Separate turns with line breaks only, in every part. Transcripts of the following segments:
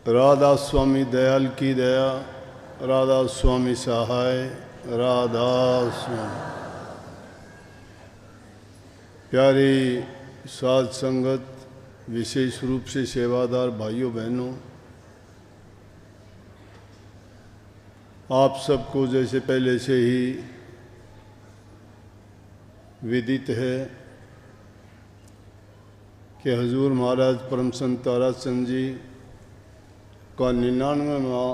राधा स्वामी दयाल की दया, राधा स्वामी सहाय, राधा स्वामी। प्यारी साध संगत, विशेष रूप से सेवादार भाइयों बहनों, आप सबको जैसे पहले से ही विदित है कि हजूर महाराज परम संत तारा चंद जी का 99वां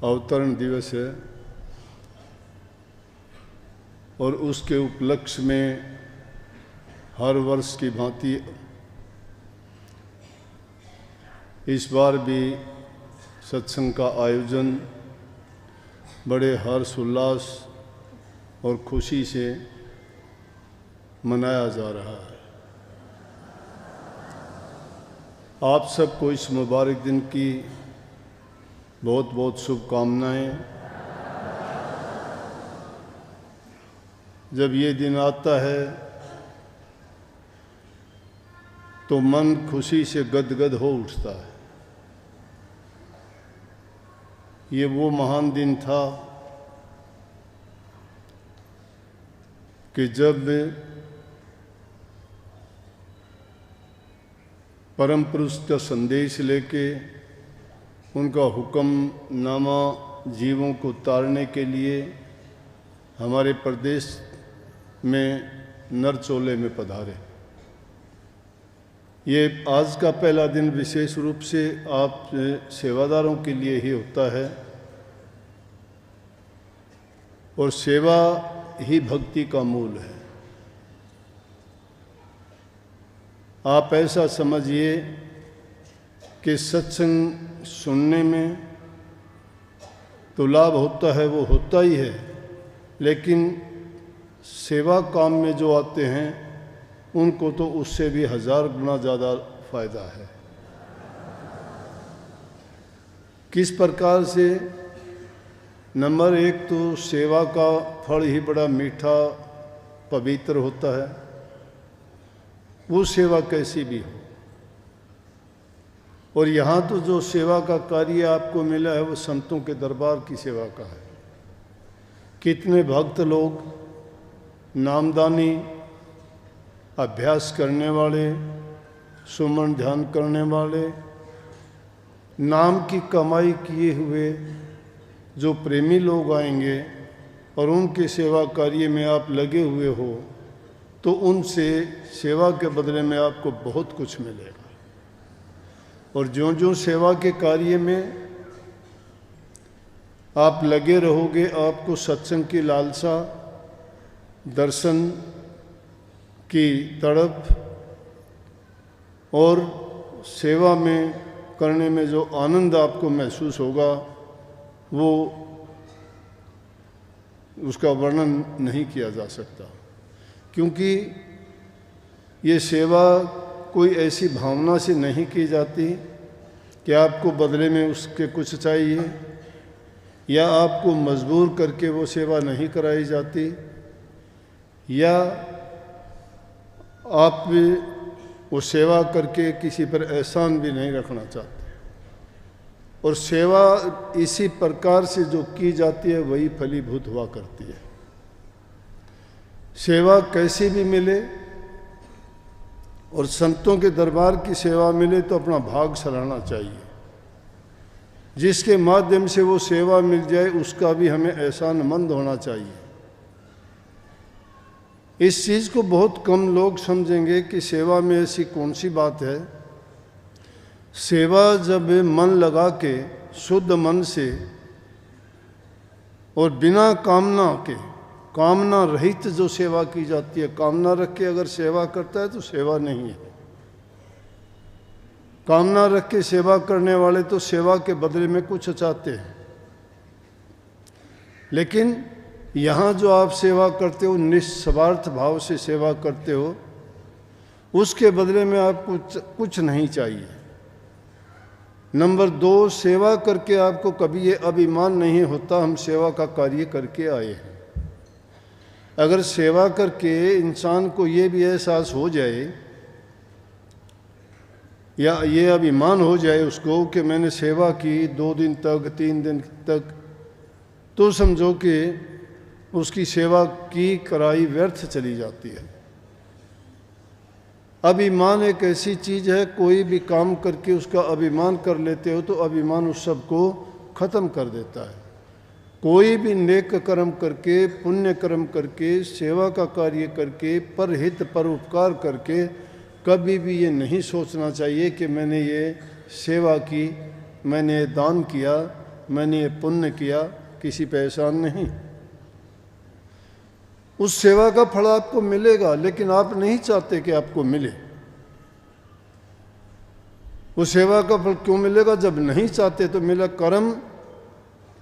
अवतरण दिवस है और उसके उपलक्ष्य में हर वर्ष की भांति इस बार भी सत्संग का आयोजन बड़े हर्ष उल्लास और खुशी से मनाया जा रहा है। आप सबको इस मुबारक दिन की बहुत बहुत शुभकामनाएं। जब ये दिन आता है तो मन खुशी से गदगद हो उठता है। ये वो महान दिन था कि जब परम पुरुष का संदेश लेके उनका हुक्मनामा जीवों को उतारने के लिए हमारे प्रदेश में नरचोले में पधारे। ये आज का पहला दिन विशेष रूप से आप सेवादारों के लिए ही होता है और सेवा ही भक्ति का मूल है। आप ऐसा समझिए कि सत्संग सुनने में तो लाभ होता है, वो होता ही है, लेकिन सेवा काम में जो आते हैं उनको तो उससे भी 1000 गुना ज़्यादा फायदा है। किस प्रकार से? नंबर 1 तो सेवा का फल ही बड़ा मीठा पवित्र होता है, वो सेवा कैसी भी हो। और यहाँ तो जो सेवा का कार्य आपको मिला है वो संतों के दरबार की सेवा का है। कितने भक्त लोग, नामदानी, अभ्यास करने वाले, सुमन ध्यान करने वाले, नाम की कमाई किए हुए जो प्रेमी लोग आएंगे और उनके सेवा कार्य में आप लगे हुए हो तो उनसे सेवा के बदले में आपको बहुत कुछ मिलेगा। और ज्यों-ज्यों सेवा के कार्य में आप लगे रहोगे, आपको सत्संग की लालसा, दर्शन की तड़प और सेवा में करने में जो आनंद आपको महसूस होगा वो उसका वर्णन नहीं किया जा सकता। क्योंकि ये सेवा कोई ऐसी भावना से नहीं की जाती कि आपको बदले में उसके कुछ चाहिए, या आपको मजबूर करके वो सेवा नहीं कराई जाती, या आप वो सेवा करके किसी पर एहसान भी नहीं रखना चाहते। और सेवा इसी प्रकार से जो की जाती है वही फलीभूत हुआ करती है। सेवा कैसी भी मिले और संतों के दरबार की सेवा मिले तो अपना भाग सराहना चाहिए। जिसके माध्यम से वो सेवा मिल जाए उसका भी हमें एहसानमंद होना चाहिए। इस चीज़ को बहुत कम लोग समझेंगे कि सेवा में ऐसी कौन सी बात है। सेवा जब मन लगा के, शुद्ध मन से और बिना कामना के, कामना रहित जो सेवा की जाती है, कामना रख के अगर सेवा करता है तो सेवा नहीं है। कामना रख के सेवा करने वाले तो सेवा के बदले में कुछ चाहते हैं। लेकिन यहाँ जो आप सेवा करते हो, निस्वार्थ भाव से सेवा करते हो, उसके बदले में आपको कुछ नहीं चाहिए। नंबर 2, सेवा करके आपको कभी ये अभिमान नहीं होता हम सेवा का कार्य करके आए हैं। अगर सेवा करके इंसान को ये भी एहसास हो जाए या ये अभिमान हो जाए उसको कि मैंने सेवा की 2 दिन तक 3 दिन तक, तो समझो कि उसकी सेवा की कराई व्यर्थ चली जाती है। अभिमान एक ऐसी चीज़ है, कोई भी काम करके उसका अभिमान कर लेते हो तो अभिमान उस सब को ख़त्म कर देता है। कोई भी नेक कर्म करके, पुण्य कर्म करके, सेवा का कार्य करके, परहित परोपकार करके कभी भी ये नहीं सोचना चाहिए कि मैंने ये सेवा की, मैंने ये दान किया, मैंने ये पुण्य किया, किसी पे एहसान नहीं। उस सेवा का फल आपको मिलेगा, लेकिन आप नहीं चाहते कि आपको मिले। उस सेवा का फल क्यों मिलेगा? जब नहीं चाहते तो मिला। कर्म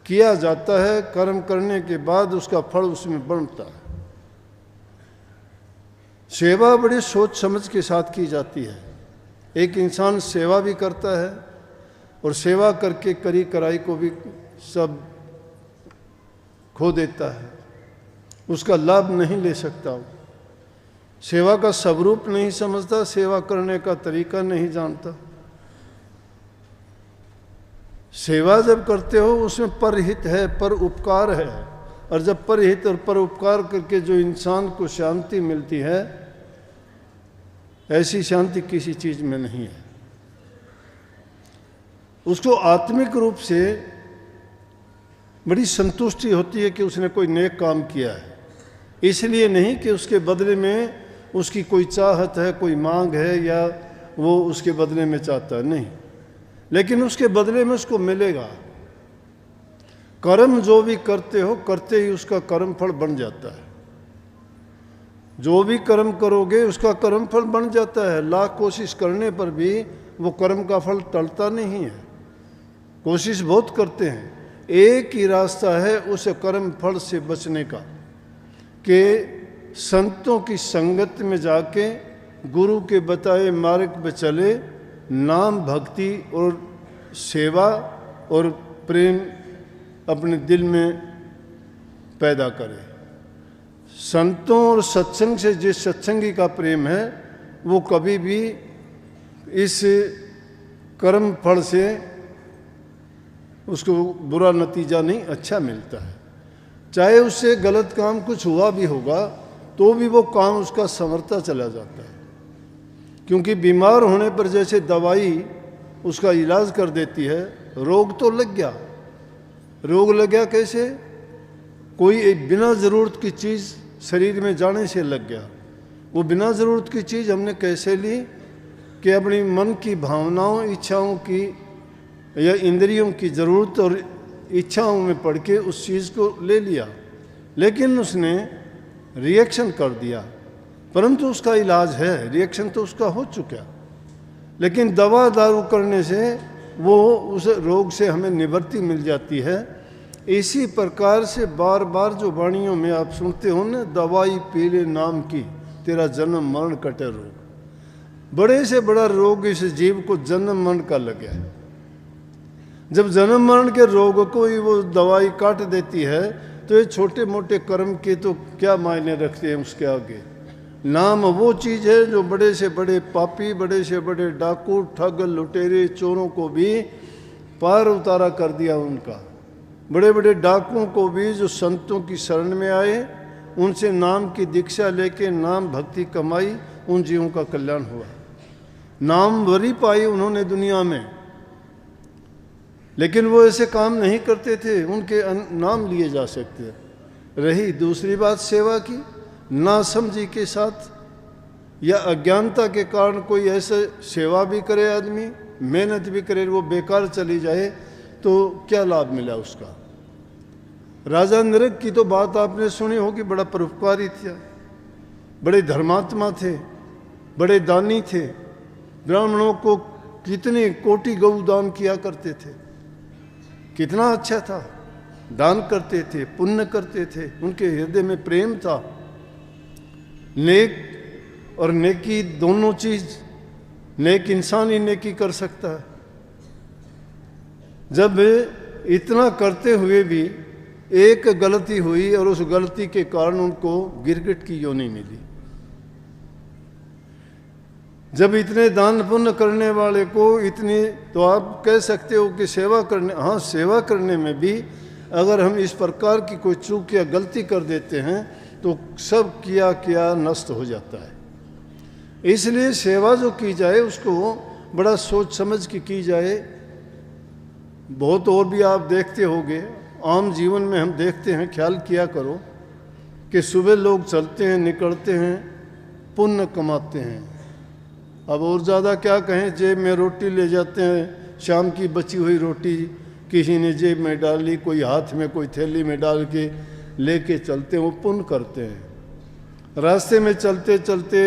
किया जाता है, कर्म करने के बाद उसका फल उसमें बनता है। सेवा बड़ी सोच समझ के साथ की जाती है। एक इंसान सेवा भी करता है और सेवा करके करी कराई को भी सब खो देता है, उसका लाभ नहीं ले सकता। सेवा का स्वरूप नहीं समझता, सेवा करने का तरीका नहीं जानता। सेवा जब करते हो उसमें परहित है, पर उपकार है, और जब परहित और पर उपकार करके जो इंसान को शांति मिलती है, ऐसी शांति किसी चीज़ में नहीं है। उसको आत्मिक रूप से बड़ी संतुष्टि होती है कि उसने कोई नेक काम किया है, इसलिए नहीं कि उसके बदले में उसकी कोई चाहत है, कोई मांग है, या वो उसके बदले में चाहता है, नहीं, लेकिन उसके बदले में उसको मिलेगा। कर्म जो भी करते हो, करते ही उसका कर्म फल बन जाता है। जो भी कर्म करोगे उसका कर्म फल बन जाता है। लाख कोशिश करने पर भी वो कर्म का फल टलता नहीं है। कोशिश बहुत करते हैं, एक ही रास्ता है उस कर्म फल से बचने का, कि संतों की संगत में जाके गुरु के बताए मार्ग पे चले, नाम भक्ति और सेवा और प्रेम अपने दिल में पैदा करे। संतों और सत्संग से जिस सत्संगी का प्रेम है वो कभी भी इस कर्म फल से उसको बुरा नतीजा नहीं, अच्छा मिलता है। चाहे उससे गलत काम कुछ हुआ भी होगा तो भी वो काम उसका संवरता चला जाता है। क्योंकि बीमार होने पर जैसे दवाई उसका इलाज कर देती है, रोग तो लग गया। रोग लग गया कैसे? कोई एक बिना ज़रूरत की चीज़ शरीर में जाने से लग गया। वो बिना ज़रूरत की चीज़ हमने कैसे ली? कि अपनी मन की भावनाओं, इच्छाओं की या इंद्रियों की ज़रूरत और इच्छाओं में पड़ के उस चीज़ को ले लिया, लेकिन उसने रिएक्शन कर दिया। परंतु उसका इलाज है, रिएक्शन तो उसका हो चुका, लेकिन दवा दारू करने से वो उस रोग से हमें निवृत्ति मिल जाती है। इसी प्रकार से बार बार जो वाणियों में आप सुनते हो ना, दवाई पी ले नाम की, तेरा जन्म मरण कटे रोग। बड़े से बड़ा रोग इस जीव को जन्म मरण का लग गया है। जब जन्म मरण के रोग को ही वो दवाई काट देती है, तो ये छोटे मोटे कर्म के तो क्या मायने रखते हैं उसके आगे। नाम वो चीज़ है जो बड़े से बड़े पापी, बड़े से बड़े डाकू, ठग, लुटेरे, चोरों को भी पार उतारा कर दिया उनका। बड़े बड़े डाकुओं को भी जो संतों की शरण में आए, उनसे नाम की दीक्षा लेके नाम भक्ति कमाई, उन जीवों का कल्याण हुआ। नाम वरी पाई उन्होंने दुनिया में, लेकिन वो ऐसे काम नहीं करते थे, उनके नाम लिए जा सकते। रही दूसरी बात सेवा की, नासमझी के साथ या अज्ञानता के कारण कोई ऐसे सेवा भी करे आदमी, मेहनत भी करे, वो बेकार चली जाए तो क्या लाभ मिला उसका। राजा नरक की तो बात आपने सुनी होगी, बड़ा परोपकारी था, बड़े धर्मात्मा थे, बड़े दानी थे, ब्राह्मणों को कितने कोटि गौ दान किया करते थे, कितना अच्छा था, दान करते थे, पुण्य करते थे, उनके हृदय में प्रेम था। नेक और नेकी दोनों चीज, नेक इंसान ही नेकी कर सकता है। जब इतना करते हुए भी एक गलती हुई और उस गलती के कारण उनको गिरगिट की योनि मिली। जब इतने दान पुण्य करने वाले को इतनी, तो आप कह सकते हो कि सेवा करने, हाँ सेवा करने में भी अगर हम इस प्रकार की कोई चूक या गलती कर देते हैं तो सब किया नष्ट हो जाता है। इसलिए सेवा जो की जाए उसको बड़ा सोच समझ के की जाए। बहुत और भी आप देखते होंगे, आम जीवन में हम देखते हैं, ख्याल किया करो कि सुबह लोग चलते हैं, निकलते हैं, पुण्य कमाते हैं। अब और ज़्यादा क्या कहें, जेब में रोटी ले जाते हैं, शाम की बची हुई रोटी किसी ने जेब में डाली, कोई हाथ में, कोई थैली में डाल के लेके चलते हैं, वो पुण्य करते हैं। रास्ते में चलते चलते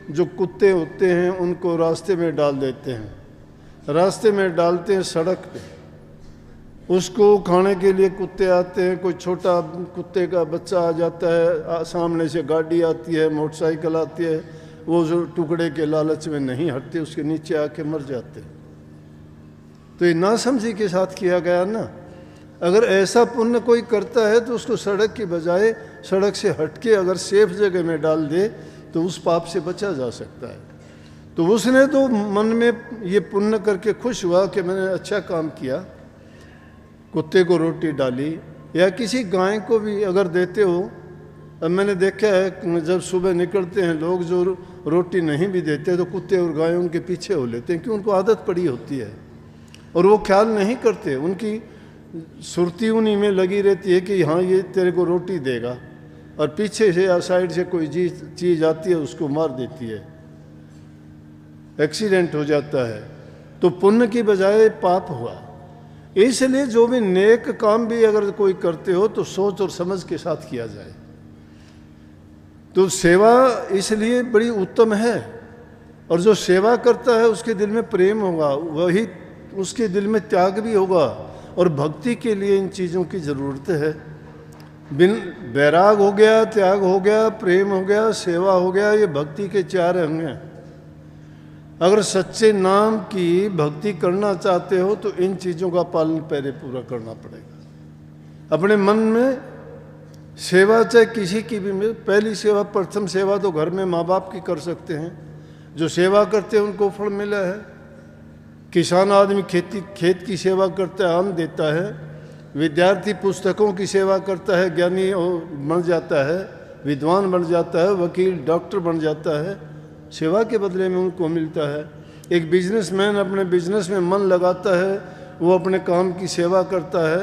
जो कुत्ते होते हैं उनको रास्ते में डाल देते हैं, रास्ते में डालते हैं सड़क पे, उसको खाने के लिए कुत्ते आते हैं, कोई छोटा कुत्ते का बच्चा आ जाता है, सामने से गाड़ी आती है, मोटरसाइकिल आती है, वो जो टुकड़े के लालच में नहीं हटते, उसके नीचे आके मर जाते हैं। तो ये नासमझी के साथ किया गया ना। अगर ऐसा पुण्य कोई करता है तो उसको सड़क की बजाय सड़क से हटके अगर सेफ जगह में डाल दे तो उस पाप से बचा जा सकता है। तो उसने तो मन में ये पुण्य करके खुश हुआ कि मैंने अच्छा काम किया, कुत्ते को रोटी डाली, या किसी गाय को भी अगर देते हो। अब मैंने देखा है जब सुबह निकलते हैं लोग जो रोटी नहीं भी देते तो कुत्ते और गाय उनके पीछे हो लेते हैं, क्योंकि उनको आदत पड़ी होती है और वो ख्याल नहीं करते, उनकी सुरती उन्हीं में लगी रहती है कि हाँ ये तेरे को रोटी देगा, और पीछे से या साइड से कोई चीज़ आती है उसको मार देती है, एक्सीडेंट हो जाता है। तो पुण्य की बजाय पाप हुआ। इसलिए जो भी नेक काम भी अगर कोई करते हो तो सोच और समझ के साथ किया जाए। तो सेवा इसलिए बड़ी उत्तम है, और जो सेवा करता है उसके दिल में प्रेम होगा, वही उसके दिल में त्याग भी होगा, और भक्ति के लिए इन चीज़ों की ज़रूरत है। बिन वैराग हो गया, त्याग हो गया, प्रेम हो गया, सेवा हो गया, ये भक्ति के 4 अंग हैं। अगर सच्चे नाम की भक्ति करना चाहते हो तो इन चीज़ों का पालन पहले पूरा करना पड़ेगा। अपने मन में सेवा चाहे किसी की भी मिले, पहली सेवा, प्रथम सेवा तो घर में माँ बाप की कर सकते हैं, जो सेवा करते हैं उनको फल मिला है। किसान आदमी खेत की सेवा करता है, अन्न देता है। विद्यार्थी पुस्तकों की सेवा करता है, ज्ञानी बन जाता है, विद्वान बन जाता है, वकील डॉक्टर बन जाता है, सेवा के बदले में उनको मिलता है। एक बिजनेसमैन अपने बिजनेस में मन लगाता है, वो अपने काम की सेवा करता है,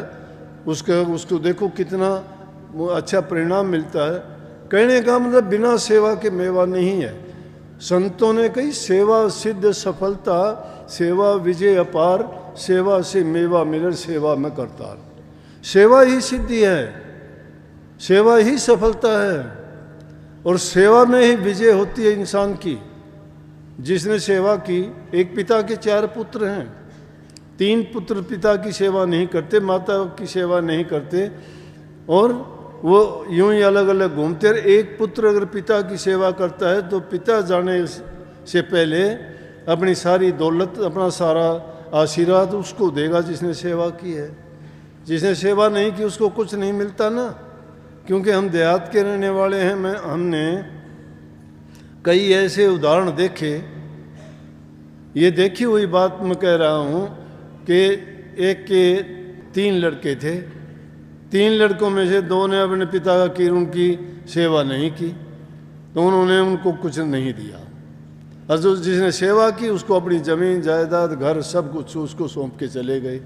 उसको देखो कितना अच्छा परिणाम मिलता है। कहने का मतलब बिना सेवा के मेवा नहीं है। संतों ने कही सेवा सिद्ध सफलता, सेवा विजय अपार, सेवा से मेवा मिले, सेवा में करतार। सेवा ही सिद्धि है, सेवा ही सफलता है, और सेवा में ही विजय होती है इंसान की। जिसने सेवा की, एक पिता के 4 पुत्र हैं, 3 पुत्र पिता की सेवा नहीं करते, माता की सेवा नहीं करते, और वो यूं ही अलग अलग घूमते। एक पुत्र अगर पिता की सेवा करता है तो पिता जाने से पहले अपनी सारी दौलत, अपना सारा आशीर्वाद उसको देगा जिसने सेवा की है। जिसने सेवा नहीं की उसको कुछ नहीं मिलता ना। क्योंकि हम देहात के रहने वाले हैं, हमने कई ऐसे उदाहरण देखे। ये देखी हुई बात मैं कह रहा हूँ कि एक के 3 लड़के थे, 3 लड़कों में से 2 ने अपने पिता की उनकी सेवा नहीं की, तो उन्होंने उनको कुछ नहीं दिया, और जो जिसने सेवा की उसको अपनी ज़मीन जायदाद घर सब कुछ उसको सौंप के चले गए।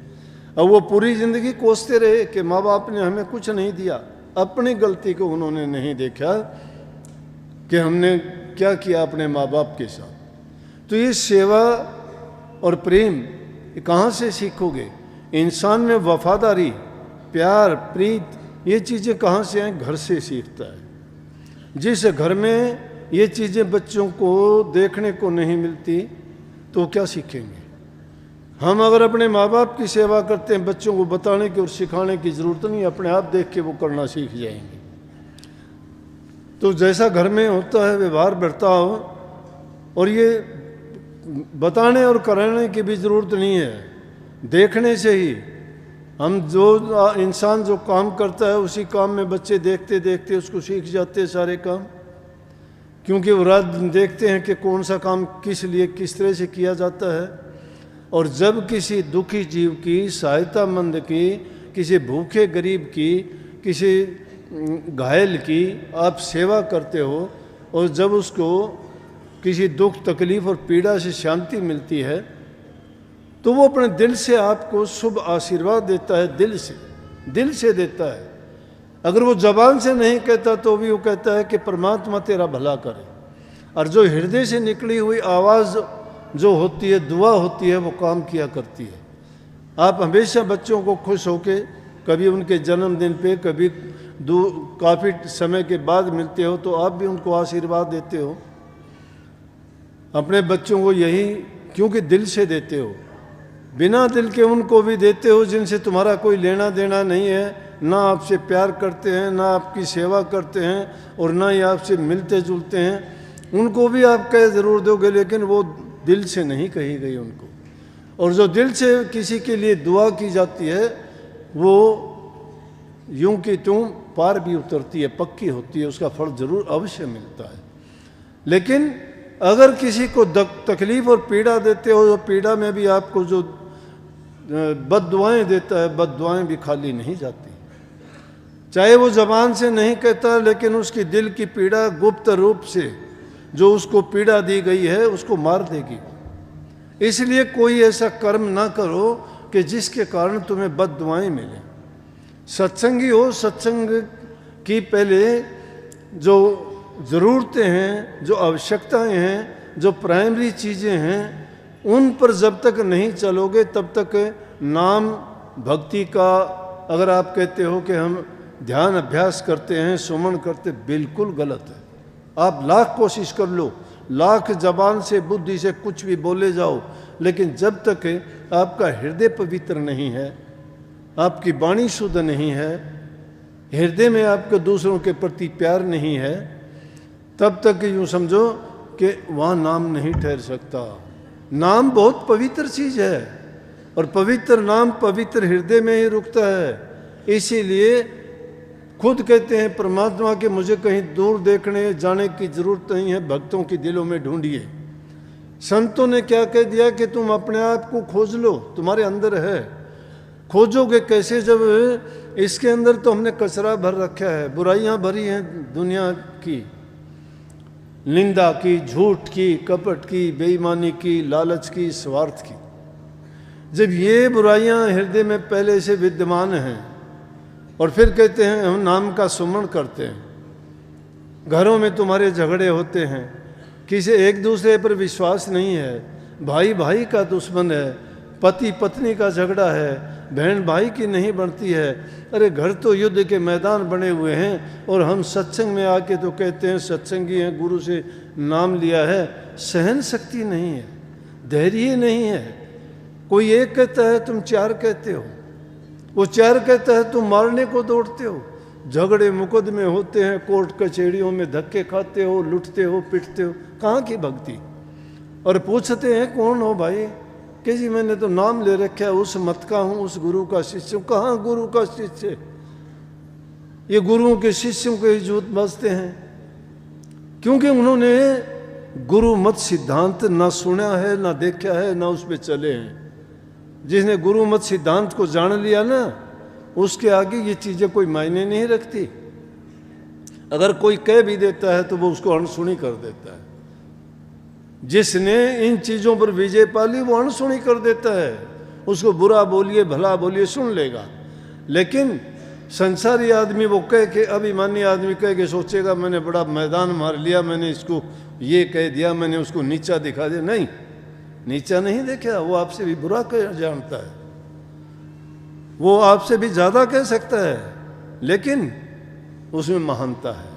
अब वो पूरी ज़िंदगी कोसते रहे कि माँ बाप ने हमें कुछ नहीं दिया। अपनी गलती को उन्होंने नहीं देखा कि हमने क्या किया अपने माँ बाप के साथ। तो ये सेवा और प्रेम कहाँ से सीखोगे? इंसान में वफादारी, प्यार, प्रीत, ये चीज़ें कहाँ से आए? घर से सीखता है। जिस घर में ये चीज़ें बच्चों को देखने को नहीं मिलती तो क्या सीखेंगे? हम अगर अपने माँ बाप की सेवा करते हैं, बच्चों को बताने की और सिखाने की ज़रूरत नहीं, अपने आप देख के वो करना सीख जाएंगे। तो जैसा घर में होता है व्यवहार बर्ताव, और ये बताने और कराने की भी ज़रूरत नहीं है, देखने से ही हम जो इंसान जो काम करता है उसी काम में बच्चे देखते देखते उसको सीख जाते हैं सारे काम। क्योंकि वो रात दिन देखते हैं कि कौन सा काम किस लिए किस तरह से किया जाता है। और जब किसी दुखी जीव की, सहायतामंद की, किसी भूखे गरीब की, किसी घायल की आप सेवा करते हो और जब उसको किसी दुख तकलीफ और पीड़ा से शांति मिलती है तो वो अपने दिल से आपको शुभ आशीर्वाद देता है, दिल से देता है। अगर वो जबान से नहीं कहता तो भी वो कहता है कि परमात्मा तेरा भला करे। और जो हृदय से निकली हुई आवाज़ जो होती है, दुआ होती है, वो काम किया करती है। आप हमेशा बच्चों को खुश होके, कभी उनके जन्मदिन पे, कभी काफ़ी समय के बाद मिलते हो तो आप भी उनको आशीर्वाद देते हो। अपने बच्चों को यही क्योंकि दिल से देते हो, बिना दिल के उनको भी देते हो जिनसे तुम्हारा कोई लेना देना नहीं है, ना आपसे प्यार करते हैं, ना आपकी सेवा करते हैं और ना ही आपसे मिलते जुलते हैं। उनको भी आप कह ज़रूर दोगे लेकिन वो दिल से नहीं कही गई उनको। और जो दिल से किसी के लिए दुआ की जाती है वो यूं कि तुम पार भी उतरती है, पक्की होती है, उसका फल जरूर अवश्य मिलता है। लेकिन अगर किसी को तकलीफ और पीड़ा देते हो तो पीड़ा में भी आपको जो बद्दुआएं देता है, बद्दुआएं भी खाली नहीं जाती। चाहे वो जबान से नहीं कहता लेकिन उसकी दिल की पीड़ा गुप्त रूप से जो उसको पीड़ा दी गई है उसको मार देगी। इसलिए कोई ऐसा कर्म ना करो कि जिसके कारण तुम्हें बद्दुआएं मिलें। सत्संगी हो, सत्संग की पहले जो ज़रूरतें हैं, जो आवश्यकताएं हैं, जो प्राइमरी चीज़ें हैं, उन पर जब तक नहीं चलोगे तब तक नाम भक्ति का, अगर आप कहते हो कि हम ध्यान अभ्यास करते हैं, सुमन करते, बिल्कुल गलत है। आप लाख कोशिश कर लो, लाख जबान से बुद्धि से कुछ भी बोले जाओ, लेकिन जब तक आपका हृदय पवित्र नहीं है, आपकी वाणी शुद्ध नहीं है, हृदय में आपके दूसरों के प्रति प्यार नहीं है, तब तक यूँ समझो कि वहाँ नाम नहीं ठहर सकता। नाम बहुत पवित्र चीज़ है और पवित्र नाम पवित्र हृदय में ही रुकता है। इसीलिए खुद कहते हैं परमात्मा के मुझे कहीं दूर देखने जाने की जरूरत नहीं है, भक्तों के दिलों में ढूंढिए। संतों ने क्या कह दिया कि तुम अपने आप को खोज लो, तुम्हारे अंदर है। खोजोगे कैसे जब इसके अंदर तो हमने कचरा भर रखा है, बुराइयां भरी हैं दुनिया की, निंदा की, झूठ की, कपट की, बेईमानी की, लालच की, स्वार्थ की। जब ये बुराइयां हृदय में पहले से विद्यमान हैं और फिर कहते हैं हम नाम का सुमरण करते हैं, घरों में तुम्हारे झगड़े होते हैं, किसी एक दूसरे पर विश्वास नहीं है, भाई भाई का दुश्मन है, पति पत्नी का झगड़ा है, बहन भाई की नहीं बनती है। अरे घर तो युद्ध के मैदान बने हुए हैं और हम सत्संग में आके तो कहते हैं सत्संगी हैं, गुरु से नाम लिया है, सहन शक्ति नहीं है, धैर्य नहीं है। कोई एक कहता है तुम चार कहते हो, वो चार कहता है तुम मारने को दौड़ते हो। झगड़े मुकदमे होते हैं, कोर्ट कचहरियों में धक्के खाते हो, लुटते हो, पिटते हो। कहाँ की भक्ति? और पूछते हैं कौन हो भाई? कि जी मैंने तो नाम ले रखा है, उस मत का हूँ, उस गुरु का शिष्य हूँ। कहाँ गुरु का शिष्य? ये गुरुओं के शिष्यों के जूत बजते हैं, क्योंकि उन्होंने गुरु मत सिद्धांत ना सुना है, ना देखा है, ना उस पर चले हैं। जिसने गुरु मत सिद्धांत को जान लिया ना, उसके आगे ये चीज़ें कोई मायने नहीं रखती। अगर कोई कह भी देता है तो वो उसको अनसुनी कर देता है। जिसने इन चीज़ों पर विजय पा ली वो अनसुनी कर देता है। उसको बुरा बोलिए भला बोलिए सुन लेगा, लेकिन संसारी आदमी वो कह के, अभिमानी आदमी कह के सोचेगा मैंने बड़ा मैदान मार लिया, मैंने इसको ये कह दिया, मैंने उसको नीचा दिखा दिया। नहीं, नीचा नहीं देखा, वो आपसे भी बुरा कह जानता है, वो आपसे भी ज़्यादा कह सकता है, लेकिन उसमें महानता है।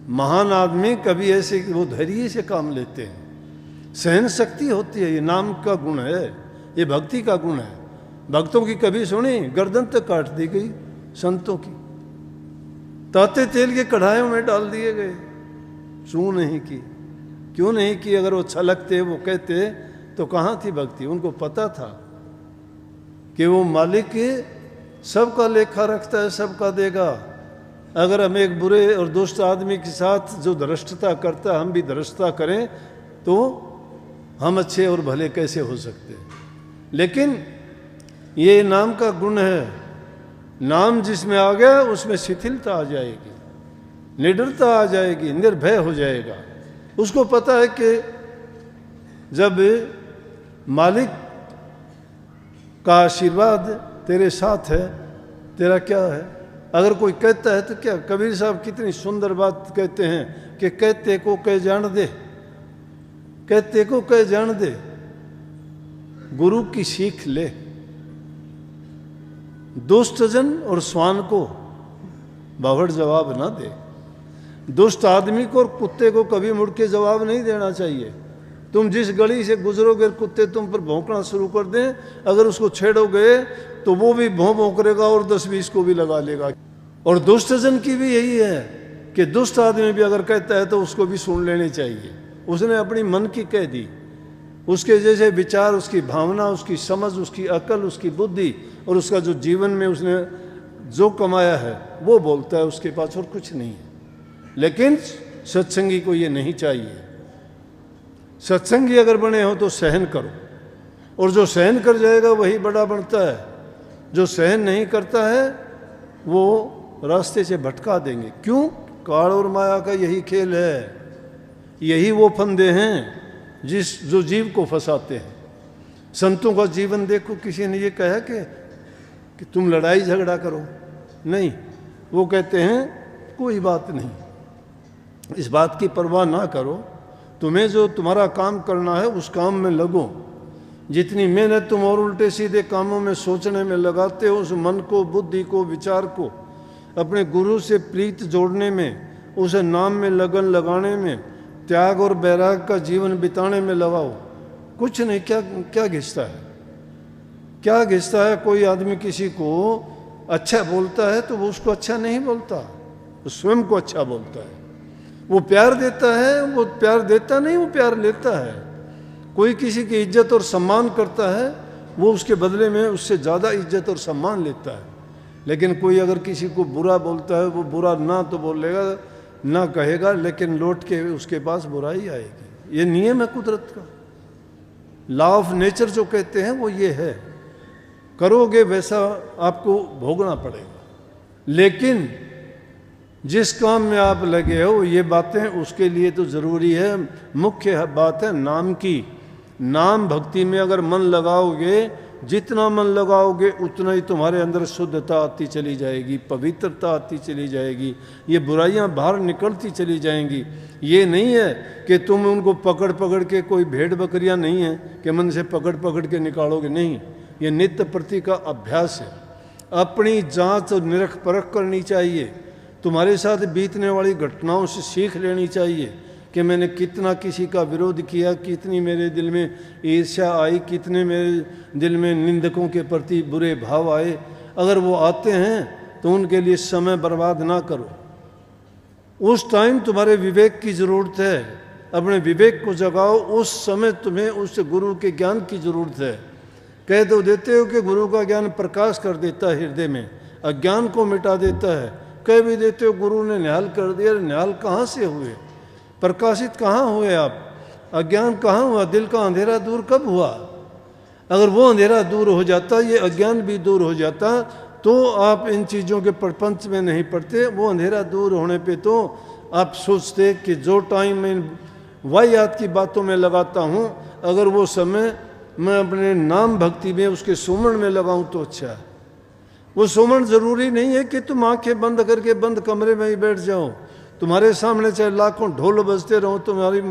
महान आदमी कभी ऐसे वो धैर्य से काम लेते हैं, सहन शक्ति होती है। ये नाम का गुण है, ये भक्ति का गुण है। भक्तों की कभी सुनी? गर्दन तक काट दी गई संतों की, ताते तेल के कढ़ाइयों में डाल दिए गए। क्यों नहीं की? क्यों नहीं की? अगर वो छलकते, वो कहते तो कहाँ थी भक्ति? उनको पता था कि वो मालिक सबका लेखा रखता है, सबका देगा। अगर हम एक बुरे और दुष्ट आदमी के साथ जो धृष्टता करता है हम भी धृष्टता करें तो हम अच्छे और भले कैसे हो सकते हैं। लेकिन ये नाम का गुण है, नाम जिसमें आ गया उसमें शिथिलता आ जाएगी, निडरता आ जाएगी, निर्भय हो जाएगा। उसको पता है कि जब मालिक का आशीर्वाद तेरे साथ है, तेरा क्या है। अगर कोई कहता है तो क्या, कबीर साहब कितनी सुंदर बात कहते हैं कि कहते को कह जान दे, कहते को कह जान दे, गुरु की सीख ले। दुष्ट जन और स्वान को बावड़ जवाब ना दे। दुष्ट आदमी को और कुत्ते को कभी मुड़ के जवाब नहीं देना चाहिए। तुम जिस गली से गुजरोगे कुत्ते तुम पर भौंकना शुरू कर दें, अगर उसको छेड़ोगे तो वो भी भौं भौं करेगा और 10-20 को भी लगा लेगा। और दुष्ट जन की भी यही है कि दुष्ट आदमी भी अगर कहता है तो उसको भी सुन लेनी चाहिए। उसने अपनी मन की कह दी, उसके जैसे विचार, उसकी भावना, उसकी समझ, उसकी अकल, उसकी बुद्धि और उसका जो जीवन में उसने जो कमाया है वो बोलता है, उसके पास और कुछ नहीं है। लेकिन सत्संगी को ये नहीं चाहिए। सत्संगी अगर बने हो तो सहन करो, और जो सहन कर जाएगा वही बड़ा बनता है। जो सहन नहीं करता है वो रास्ते से भटका देंगे। क्यों? काल और माया का यही खेल है, यही वो फंदे हैं जो जीव को फंसाते हैं। संतों का जीवन देखो, किसी ने ये कहा कि तुम लड़ाई झगड़ा करो, नहीं, वो कहते हैं कोई बात नहीं, इस बात की परवाह ना करो, तुम्हें जो तुम्हारा काम करना है उस काम में लगो। जितनी मेहनत तुम और उल्टे सीधे कामों में सोचने में लगाते हो, उस मन को, बुद्धि को, विचार को अपने गुरु से प्रीत जोड़ने में, उसे नाम में लगन लगाने में, त्याग और बैराग का जीवन बिताने में लगाओ। कुछ नहीं, क्या घिसता है, क्या घिसता है। कोई आदमी किसी को अच्छा बोलता है तो वो उसको अच्छा नहीं बोलता, वो स्वयं को अच्छा बोलता है। वो प्यार देता है, वो प्यार देता नहीं, वो प्यार लेता है। कोई किसी की इज्जत और सम्मान करता है, वो उसके बदले में उससे ज़्यादा इज्जत और सम्मान लेता है। लेकिन कोई अगर किसी को बुरा बोलता है, वो बुरा ना तो बोलेगा ना कहेगा, लेकिन लौट के उसके पास बुराई आएगी। ये नियम है कुदरत का, लॉ ऑफ नेचर जो कहते हैं वो ये है। करोगे वैसा आपको भोगना पड़ेगा। लेकिन जिस काम में आप लगे हो ये बातें उसके लिए तो ज़रूरी है। मुख्य बात है नाम की। नाम भक्ति में अगर मन लगाओगे, जितना मन लगाओगे उतना ही तुम्हारे अंदर शुद्धता आती चली जाएगी, पवित्रता आती चली जाएगी, ये बुराइयां बाहर निकलती चली जाएंगी। ये नहीं है कि तुम उनको पकड़ पकड़ के, कोई भेड़ बकरियां नहीं है कि मन से पकड़ पकड़ के निकालोगे, नहीं। ये नित्य प्रति का अभ्यास है। अपनी जांच और निरख परख करनी चाहिए। तुम्हारे साथ बीतने वाली घटनाओं से सीख लेनी चाहिए कि मैंने कितना किसी का विरोध किया, कितनी मेरे दिल में ईर्ष्या आई, कितने मेरे दिल में निंदकों के प्रति बुरे भाव आए। अगर वो आते हैं तो उनके लिए समय बर्बाद ना करो। उस टाइम तुम्हारे विवेक की ज़रूरत है, अपने विवेक को जगाओ। उस समय तुम्हें उस गुरु के ज्ञान की ज़रूरत है। कह तो देते हो कि गुरु का ज्ञान प्रकाश कर देता है हृदय में, अज्ञान को मिटा देता है। कह भी देते हो गुरु ने निहाल कर दिया। निहाल कहाँ से हुए? प्रकाशित कहाँ हुए आप? अज्ञान कहाँ हुआ? दिल का अंधेरा दूर कब हुआ? अगर वो अंधेरा दूर हो जाता, ये अज्ञान भी दूर हो जाता, तो आप इन चीज़ों के प्रपंच में नहीं पड़ते। वो अंधेरा दूर होने पे तो आप सोचते कि जो टाइम मैं वाहियात की बातों में लगाता हूँ, अगर वो समय मैं अपने नाम भक्ति में, उसके सुमरण में लगाऊँ तो अच्छा है। वो सुमरण ज़रूरी नहीं है कि तुम आंखें बंद करके बंद कमरे में ही बैठ जाओ। तुम्हारे सामने चाहे लाखों ढोल बजते रहो, तुम्हारी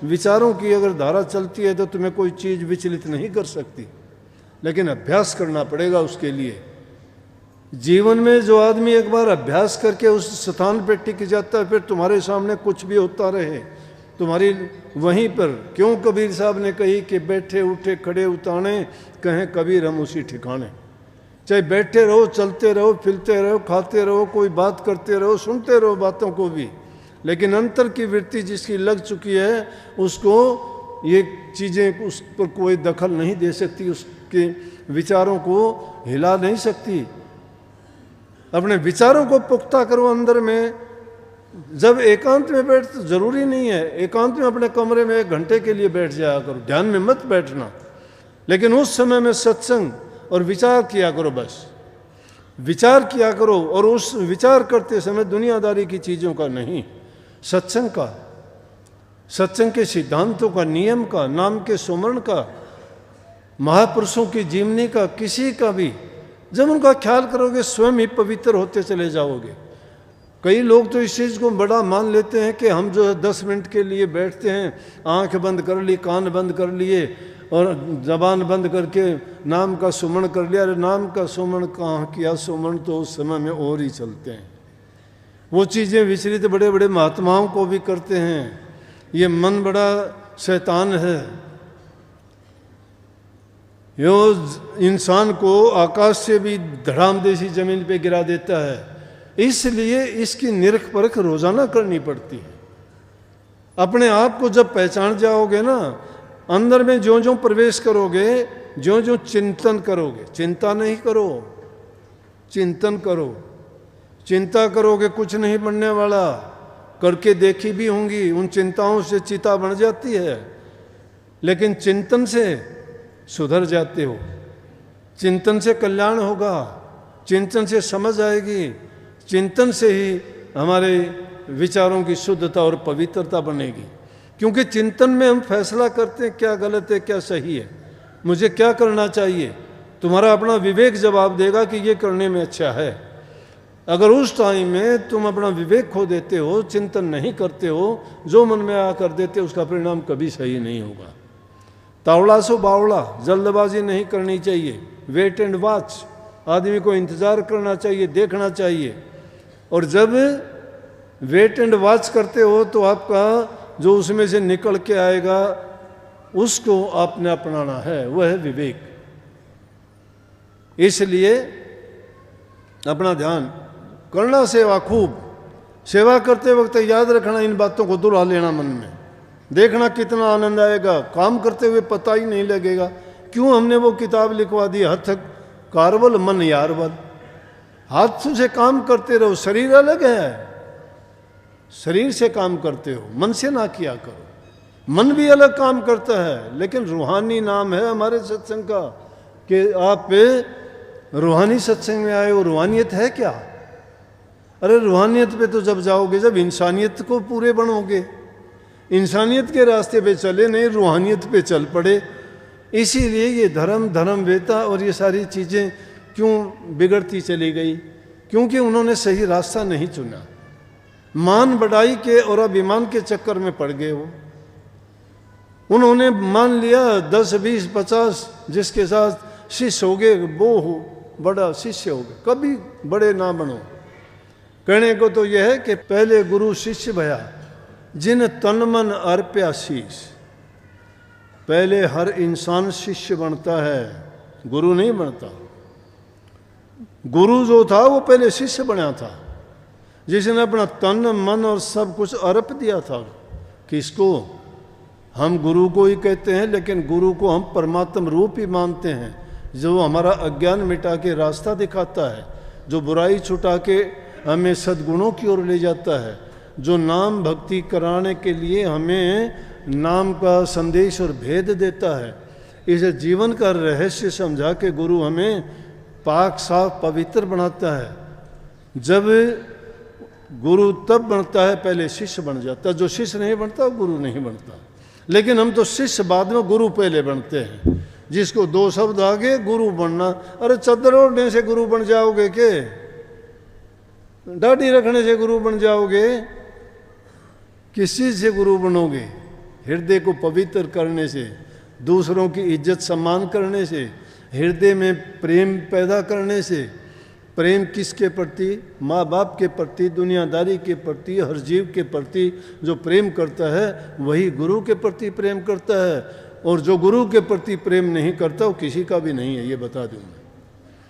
विचारों की अगर धारा चलती है तो तुम्हें कोई चीज़ विचलित नहीं कर सकती। लेकिन अभ्यास करना पड़ेगा उसके लिए। जीवन में जो आदमी एक बार अभ्यास करके उस स्थान पर टिक जाता है, फिर तुम्हारे सामने कुछ भी होता रहे तुम्हारी वहीं पर। क्यों कबीर साहब ने कही कि बैठे उठे खड़े उताने, कहें कबीर हम उसी ठिकाने। चाहे बैठे रहो, चलते रहो, फिरते रहो, खाते रहो, कोई बात करते रहो, सुनते रहो बातों को भी, लेकिन अंतर की वृत्ति जिसकी लग चुकी है उसको ये चीज़ें उस पर कोई दखल नहीं दे सकती, उसके विचारों को हिला नहीं सकती। अपने विचारों को पुख्ता करो अंदर में। जब एकांत में बैठ, तो जरूरी नहीं है एकांत में अपने कमरे में 1 घंटे के लिए बैठ जाया करो, ध्यान में मत बैठना, लेकिन उस समय में सत्संग और विचार किया करो, बस विचार किया करो। और उस विचार करते समय दुनियादारी की चीज़ों का नहीं, सत्संग का, सत्संग के सिद्धांतों का, नियम का, नाम के सुमरण का, महापुरुषों की जीवनी का, किसी का भी जब उनका ख्याल करोगे स्वयं ही पवित्र होते चले जाओगे। कई लोग तो इस चीज़ को बड़ा मान लेते हैं कि हम जो है 10 मिनट के लिए बैठते हैं, आंख बंद कर ली, कान बंद कर लिए और जबान बंद करके नाम का सुमरण कर लिया। अरे नाम का सुमरण कहाँ किया, सुमरण तो उस समय में और ही चलते हैं। वो चीज़ें विचलित बड़े बड़े महात्माओं को भी करते हैं। ये मन बड़ा शैतान है, यो इंसान को आकाश से भी धड़ाम देसी जमीन पे गिरा देता है। इसलिए इसकी निरख परख रोजाना करनी पड़ती है। अपने आप को जब पहचान जाओगे ना, अंदर में ज्यों ज्यों प्रवेश करोगे, ज्यों ज्यों चिंतन करोगे, चिंता नहीं करो, चिंतन करो। चिंता करोगे कुछ नहीं बनने वाला, करके देखी भी होंगी, उन चिंताओं से चिता बन जाती है, लेकिन चिंतन से सुधर जाते हो, चिंतन से कल्याण होगा, चिंतन से समझ आएगी, चिंतन से ही हमारे विचारों की शुद्धता और पवित्रता बनेगी। क्योंकि चिंतन में हम फैसला करते हैं क्या गलत है क्या सही है, मुझे क्या करना चाहिए। तुम्हारा अपना विवेक जवाब देगा कि ये करने में अच्छा है। अगर उस टाइम में तुम अपना विवेक खो देते हो, चिंतन नहीं करते हो, जो मन में आ कर देते, उसका परिणाम कभी सही नहीं होगा। तावड़ा सो बावड़ा, जल्दबाजी नहीं करनी चाहिए, वेट एंड वॉच, आदमी को इंतजार करना चाहिए, देखना चाहिए। और जब वेट एंड वॉच करते हो तो आपका जो उसमें से निकल के आएगा उसको आपने अपनाना है, वह है विवेक। इसलिए अपना ध्यान करना, सेवा खूब, सेवा करते वक्त याद रखना इन बातों को दुहरा लेना मन में, देखना कितना आनंद आएगा, काम करते हुए पता ही नहीं लगेगा। क्यों हमने वो किताब लिखवा दी, हथ कारबल मन यारबल, हाथ से काम करते रहो, शरीर अलग है, शरीर से काम करते हो, मन से ना किया करो। मन भी अलग काम करता है, लेकिन रूहानी नाम है हमारे सत्संग का कि आप रूहानी सत्संग में आए हो। रूहानियत है क्या? अरे रूहानियत पे तो जब जाओगे जब इंसानियत को पूरे बनोगे। इंसानियत के रास्ते पे चले नहीं, रूहानियत पे चल पड़े। इसीलिए ये धर्म, धर्मवेता और ये सारी चीज़ें क्यों बिगड़ती चली गई? क्योंकि उन्होंने सही रास्ता नहीं चुना, मान बढ़ाई के और अभिमान के चक्कर में पड़ गए। वो उन्होंने मान लिया 10, 20, 50 जिसके साथ शिष्य हो गए, वो हो बड़ा शिष्य हो गए। कभी बड़े ना बनो। कहने को तो यह है कि पहले गुरु शिष्य भया, जिन तन मन अर्प्या शीश। पहले हर इंसान शिष्य बनता है, गुरु नहीं बनता। गुरु जो था वो पहले शिष्य बना था, जिसने अपना तन मन और सब कुछ अर्प दिया था। किसको? हम गुरु को ही कहते हैं, लेकिन गुरु को हम परमात्म रूप ही मानते हैं, जो हमारा अज्ञान मिटा के रास्ता दिखाता है, जो बुराई छुटा के हमें सद्गुणों की ओर ले जाता है, जो नाम भक्ति कराने के लिए हमें नाम का संदेश और भेद देता है। इसे जीवन का रहस्य समझा के गुरु हमें पाक साफ पवित्र बनाता है। जब गुरु तब बनता है, पहले शिष्य बन जाता है। जो शिष्य नहीं बनता वो गुरु नहीं बनता। लेकिन हम तो शिष्य बाद में, गुरु पहले बनते हैं। जिसको 2 शब्द आगे गुरु बनना, अरे चद्दर ओढ़ने से गुरु बन जाओगे के? दाढ़ी रखने से गुरु बन जाओगे? किस चीज से गुरु बनोगे? हृदय को पवित्र करने से, दूसरों की इज्जत सम्मान करने से, हृदय में प्रेम पैदा करने से। प्रेम किसके प्रति? माँ बाप के प्रति, दुनियादारी के प्रति, हर जीव के प्रति जो प्रेम करता है वही गुरु के प्रति प्रेम करता है। और जो गुरु के प्रति प्रेम नहीं करता वो किसी का भी नहीं है, ये बता दूं मैं।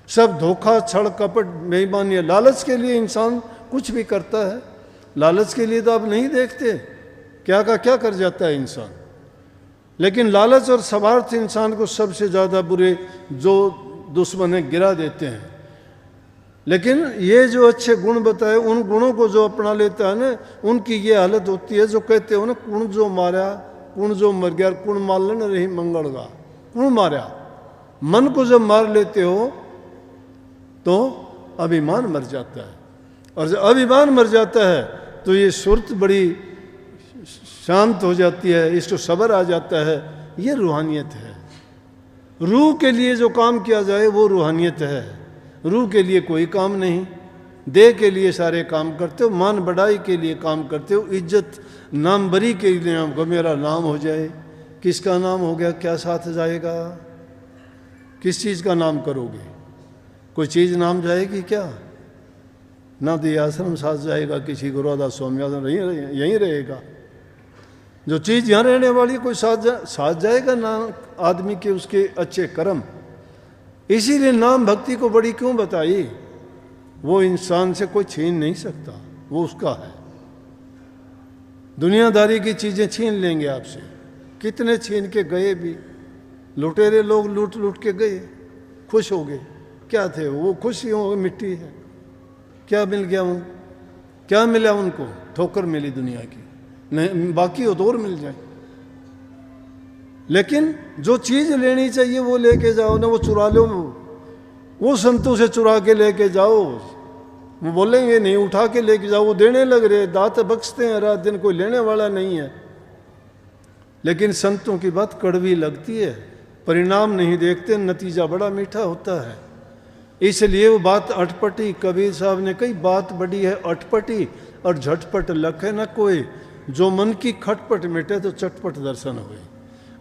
सब धोखा, छल, कपट, बेईमानी, लालच के लिए इंसान कुछ भी करता है। लालच के लिए तो आप नहीं देखते क्या का क्या कर जाता है इंसान। लेकिन लालच और स्वार्थ इंसान को सबसे ज़्यादा बुरे जो दुश्मन है गिरा देते हैं। लेकिन ये जो अच्छे गुण बताए, उन गुणों को जो अपना लेता है ना, उनकी ये हालत होती है जो कहते हो ना, कुण जो मारा कुण जो मर गया, कुण मालन रही मंगल गा। कुण मारा, मन को जब मार लेते हो तो अभिमान मर जाता है, और जब अभिमान मर जाता है तो ये सुरत बड़ी शांत हो जाती है, इसको सब्र आ जाता है। ये रूहानियत है। रूह के लिए जो काम किया जाए वो रूहानियत है। रूह के लिए कोई काम नहीं, देह के लिए सारे काम करते हो, मान बढ़ाई के लिए काम करते हो, इज्जत नाम बरी के लिए आपको मेरा नाम हो जाए। किसका नाम हो गया, क्या साथ जाएगा? किस चीज़ का नाम करोगे? कोई चीज़ नाम जाएगी क्या? ना तो आश्रम साथ जाएगा, किसी गुरुदा स्वामी यहीं रहेगा। जो चीज़ यहाँ रहने वाली कोई साथ जाएगा ना आदमी के उसके अच्छे कर्म। इसीलिए नाम भक्ति को बड़ी क्यों बताई? वो इंसान से कोई छीन नहीं सकता, वो उसका है। दुनियादारी की चीज़ें छीन लेंगे आपसे, कितने छीन के गए भी। लुटेरे लोग लूट लूट के गए, खुश हो गए। क्या थे वो? खुशी हो, मिट्टी है। क्या मिल गया उन, क्या मिला उनको? ठोकर मिली दुनिया की, नहीं बाकी हो तो और मिल जाए। लेकिन जो चीज़ लेनी चाहिए वो लेके जाओ ना, वो चुरा लो। वो संतों से चुरा के लेके जाओ, वो बोलेंगे नहीं, उठा के लेके जाओ। वो देने लग रहे, दात बख्शते हैं रात दिन, कोई लेने वाला नहीं है। लेकिन संतों की बात कड़वी लगती है, परिणाम नहीं देखते, नतीजा बड़ा मीठा होता है। इसलिए वो बात अटपटी, कबीर साहब ने कही, बात बड़ी है अटपटी और झटपट लखे न कोई। जो मन की खटपट मिटे तो चटपट दर्शन हुए।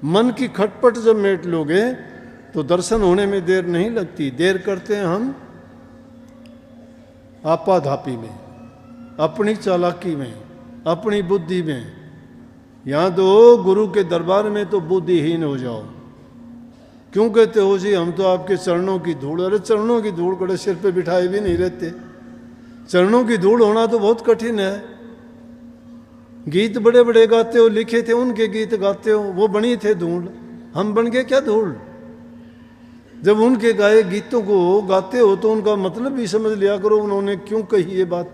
मन की खटपट जब मेट लोगे तो दर्शन होने में देर नहीं लगती। देर करते हैं हम आपाधापी में, अपनी चालाकी में, अपनी बुद्धि में। यहाँ तो गुरु के दरबार में तो बुद्धिहीन हो जाओ। क्यों कहते हो जी हम तो आपके चरणों की धूल? अरे चरणों की धूल कड़े सिर पे बिठाए भी नहीं रहते। चरणों की धूल होना तो बहुत कठिन है। गीत बड़े बड़े गाते हो, लिखे थे उनके गीत गाते हो, वो बनी थे धूल, हम बन गए क्या धूल? जब उनके गाए गीतों को गाते हो तो उनका मतलब भी समझ लिया करो, उन्होंने क्यों कही ये बात।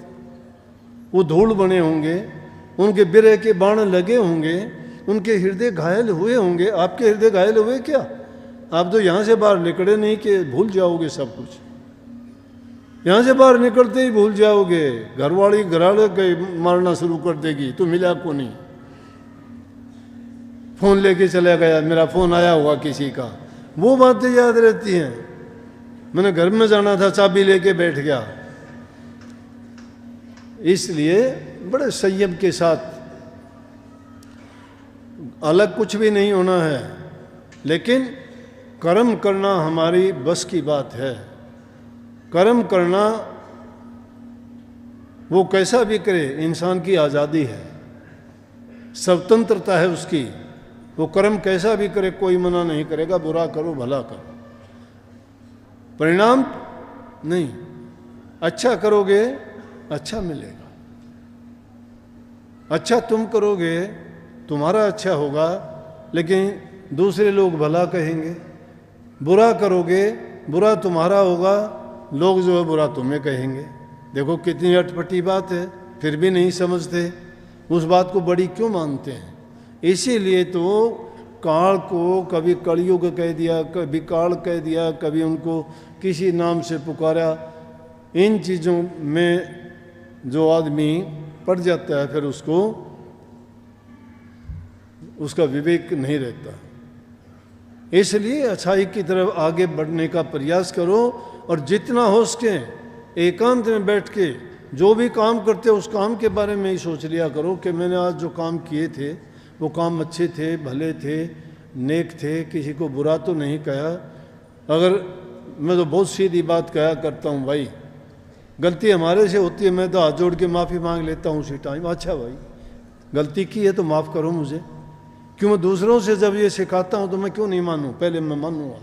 वो धूल बने होंगे, उनके बिरह के बाण लगे होंगे, उनके हृदय घायल हुए होंगे। आपके हृदय घायल हुए क्या? आप तो यहाँ से बाहर निकले नहीं कि भूल जाओगे सब कुछ। यहाँ से बाहर निकलते ही भूल जाओगे। घरवाली घराले के मारना शुरू कर देगी, तो मिला को नहीं। फोन लेके चला गया, मेरा फोन आया हुआ किसी का, वो बातें याद रहती हैं। मैंने घर में जाना था, चाबी लेके बैठ गया। इसलिए बड़े संयम के साथ, अलग कुछ भी नहीं होना है, लेकिन कर्म करना हमारी बस की बात है। कर्म करना वो कैसा भी करे, इंसान की आज़ादी है, स्वतंत्रता है उसकी। वो कर्म कैसा भी करे, कोई मना नहीं करेगा। बुरा करो भला करो, परिणाम नहीं। अच्छा करोगे अच्छा मिलेगा, अच्छा तुम करोगे तुम्हारा अच्छा होगा, लेकिन दूसरे लोग भला कहेंगे। बुरा करोगे बुरा तुम्हारा होगा, लोग जो है बुरा तुम्हें कहेंगे। देखो कितनी अटपटी बात है, फिर भी नहीं समझते। उस बात को बड़ी क्यों मानते हैं? इसीलिए तो काल को कभी कलयुग कह दिया, कभी काल कह दिया, कभी उनको किसी नाम से पुकारा। इन चीज़ों में जो आदमी पड़ जाता है, फिर उसका विवेक नहीं रहता। इसलिए अच्छाई की तरफ आगे बढ़ने का प्रयास करो, और जितना हो सके एकांत में बैठ के जो भी काम करते हो उस काम के बारे में ही सोच लिया करो कि मैंने आज जो काम किए थे वो काम अच्छे थे, भले थे, नेक थे, किसी को बुरा तो नहीं कहा। अगर मैं तो बहुत सीधी बात कहा करता हूँ, भाई गलती हमारे से होती है, मैं तो हाथ जोड़ के माफ़ी मांग लेता हूँ उसी टाइम। अच्छा भाई गलती की है तो माफ़ करो मुझे। क्यों मैं दूसरों से जब ये सिखाता हूँ तो मैं क्यों नहीं मानूँ? पहले मैं मानूँगा।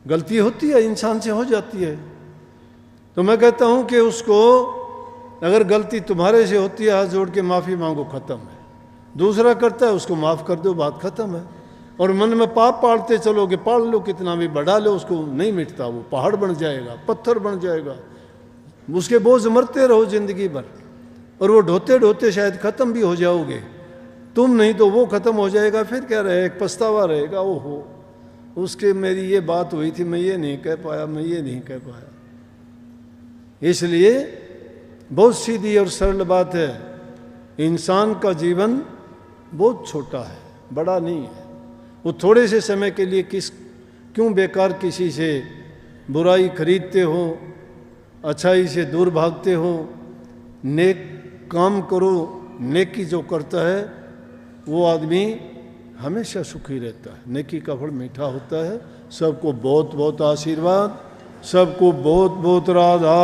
गलती होती है, इंसान से हो जाती है। तो मैं कहता हूँ कि उसको, अगर गलती तुम्हारे से होती है, हाथ जोड़ के माफ़ी मांगो, ख़त्म है। दूसरा करता है उसको माफ़ कर दो, बात ख़त्म है। और मन में पाप पालते चलोगे, पाल लो कितना भी, बढ़ा लो, उसको नहीं मिटता। वो पहाड़ बन जाएगा, पत्थर बन जाएगा, उसके बोझ मरते रहो जिंदगी भर, और वो ढोते ढोते शायद ख़त्म भी हो जाओगे तुम, नहीं तो वो ख़त्म हो जाएगा, फिर क्या रहेगा, एक पछतावा रहेगा, ओहो उसके मेरी ये बात हुई थी, मैं ये नहीं कह पाया, मैं ये नहीं कह पाया। इसलिए बहुत सीधी और सरल बात है, इंसान का जीवन बहुत छोटा है, बड़ा नहीं है। वो थोड़े से समय के लिए क्यों बेकार किसी से बुराई खरीदते हो, अच्छाई से दूर भागते हो। नेक काम करो, नेकी जो करता है वो आदमी हमेशा सुखी रहता है, नेकी का फल मीठा होता है। सबको बहुत बहुत आशीर्वाद, सबको बहुत बहुत राधा।